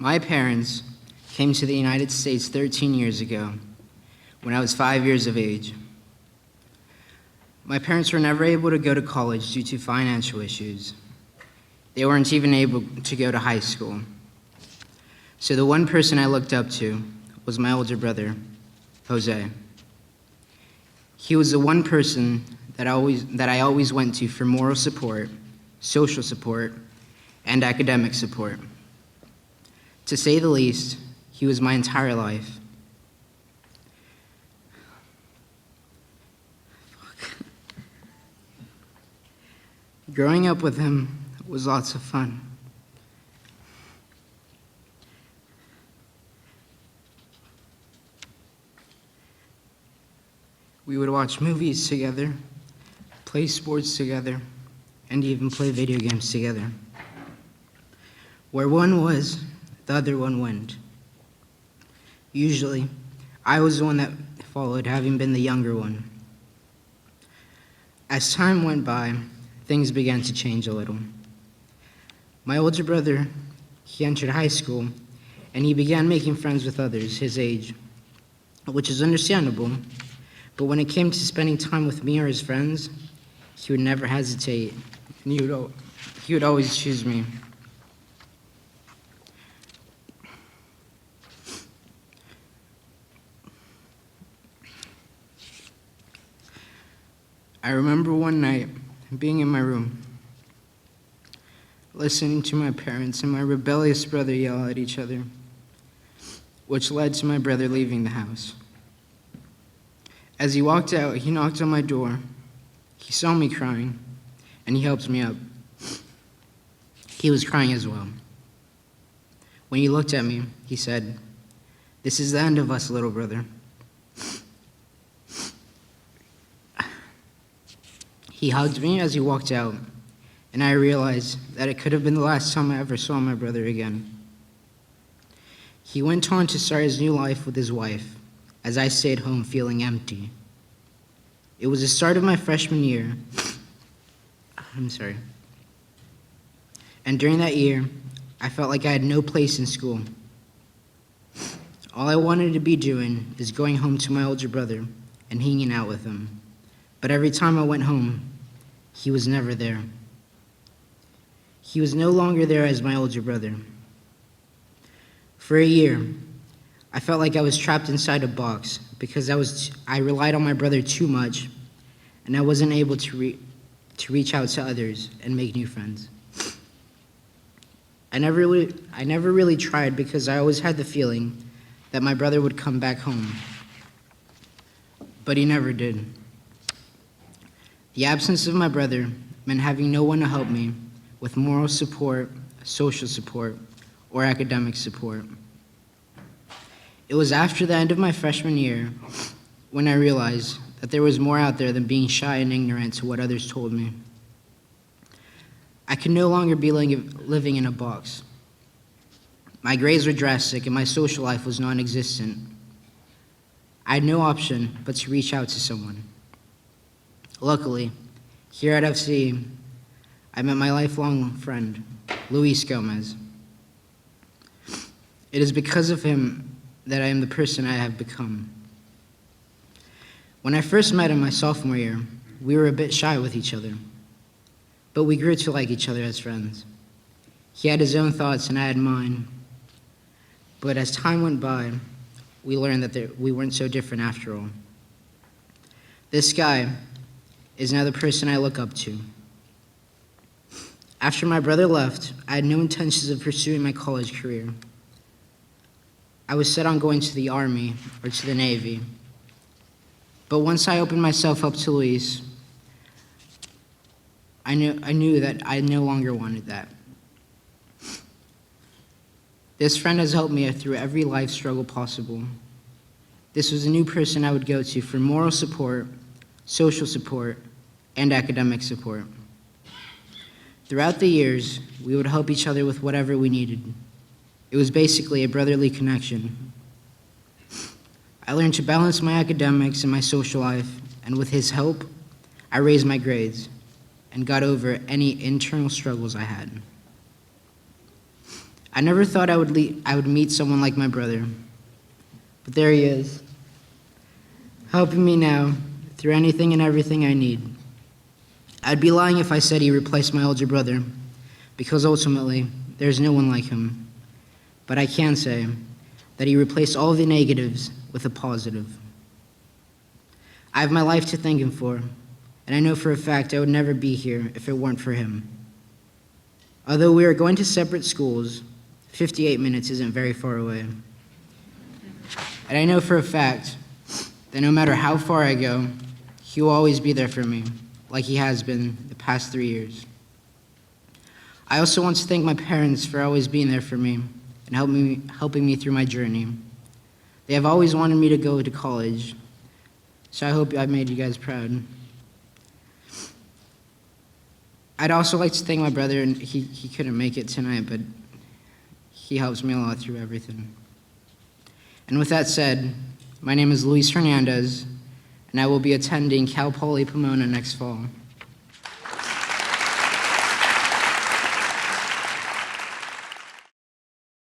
My parents came to the United States 13 years ago when I was 5 years of age. My parents were never able to go to college due to financial issues. They weren't even able to go to high school. So the one person I looked up to was my older brother, Jose. He was the one person that I always went to for moral support, social support, and academic support. To say the least, he was my entire life. Growing up with him was lots of fun. We would watch movies together, play sports together, and even play video games together. Where one was, the other one went. Usually, I was the one that followed, having been the younger one. As time went by, things began to change a little. My older brother, he entered high school, and he began making friends with others his age, which is understandable, but when it came to spending time with me or his friends, he would never hesitate, and he would always choose me. I remember one night being in my room, listening to my parents and my rebellious brother yell at each other, which led to my brother leaving the house. As he walked out, he knocked on my door. He saw me crying, and he helped me up. He was crying as well. When he looked at me, he said, "This is the end of us, little brother." He hugged me as he walked out, and I realized that it could have been the last time I ever saw my brother again. He went on to start his new life with his wife, as I stayed home feeling empty. It was the start of my freshman year. And during that year, I felt like I had no place in school. All I wanted to be doing is going home to my older brother and hanging out with him. But every time I went home, he was never there. He was no longer there as my older brother. For a year, I felt like I was trapped inside a box because I relied on my brother too much, and I wasn't able to reach out to others and make new friends. I never really tried because I always had the feeling that my brother would come back home, but he never did. The absence of my brother meant having no one to help me with moral support, social support, or academic support. It was after the end of my freshman year when I realized that there was more out there than being shy and ignorant to what others told me. I could no longer be living in a box. My grades were drastic and my social life was non-existent. I had no option but to reach out to someone. Luckily, here at FC, I met my lifelong friend, Luis Gomez. It is because of him that I am the person I have become. When I first met him my sophomore year, we were a bit shy with each other, but we grew to like each other as friends. He had his own thoughts and I had mine, but as time went by, we learned that we weren't so different after all. This guy is now the person I look up to. After my brother left, I had no intentions of pursuing my college career. I was set on going to the Army or to the Navy. But once I opened myself up to Luis, I knew that I no longer wanted that. This friend has helped me through every life struggle possible. This was a new person I would go to for moral support, social support, and academic support. Throughout the years, we would help each other with whatever we needed. It was basically a brotherly connection. I learned to balance my academics and my social life, and with his help, I raised my grades and got over any internal struggles I had. I never thought I would meet someone like my brother, but there he is, helping me now through anything and everything I need. I'd be lying if I said he replaced my older brother, because ultimately, there's no one like him. But I can say that he replaced all the negatives with a positive. I have my life to thank him for, and I know for a fact I would never be here if it weren't for him. Although we are going to separate schools, 58 minutes isn't very far away. And I know for a fact that no matter how far I go, he will always be there for me, like he has been the past 3 years. I also want to thank my parents for always being there for me and helping me through my journey. They have always wanted me to go to college, so I hope I made you guys proud. I'd also like to thank my brother, and he couldn't make it tonight, but he helps me a lot through everything. And with that said, my name is Luis Hernandez, and I will be attending Cal Poly Pomona next fall.